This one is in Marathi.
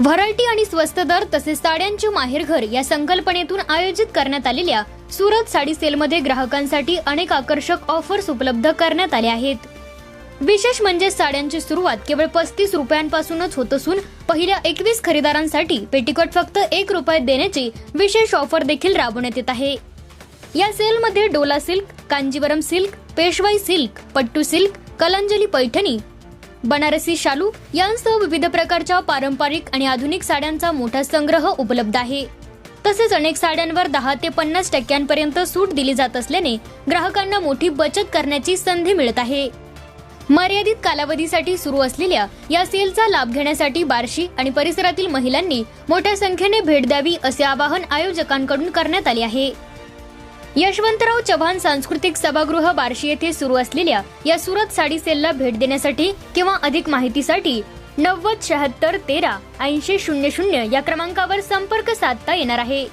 व्हरायटी आणि स्वस्त दर तसेच साड्यांचे माहेरघर या संकल्पनेतून आयोजित करण्यात आलेल्या सुरत साडी सेलमध्ये ग्राहकांसाठी अनेक आकर्षक ऑफर्स उपलब्ध करण्यात आल्या आहेत। विशेष म्हणजे साड्यांची सुरुवात केवळ 35 रुपयांपासूनच होत असून पहिल्या 21 खरेदीदारांसाठी पेटीकोट फक्त 1 रुपयात देण्याची विशेष ऑफर देखील राबवण्यात येत आहे। या सेलमध्ये डोला सिल्क, कांजीवरम सिल्क, पेशवाई सिल्क, पट्टू सिल्क, कलांजली पैठणी, बनारसी शालू यांसह विविध प्रकारच्या पारंपरिक आणि आधुनिक साड्यांचा मोठा संग्रह उपलब्ध आहे। तसेच अनेक साड्यांवर 10 ते 50% सूट दिली जात असल्याने ग्राहकांना मोठी बचत करण्याची संधी मिळत आहे। मर्यादित कालावधीसाठी सुरू असलेल्या या सेलचा लाभ घेण्यासाठी बार्शी आणि परिसरातील महिलांनी मोठ्या संख्येने भेट द्यावी असे आवाहन आयोजकांकडून करण्यात आले आहे। यशवंतराव चव्हाण सांस्कृतिक सभागृह बार्शी येथे सुरू असलेल्या या सुरत साडी सेलला भेट देण्यासाठी किंवा अधिक माहितीसाठी 90 76 13 80 00 या क्रमांकावर संपर्क साधता येणार आहे।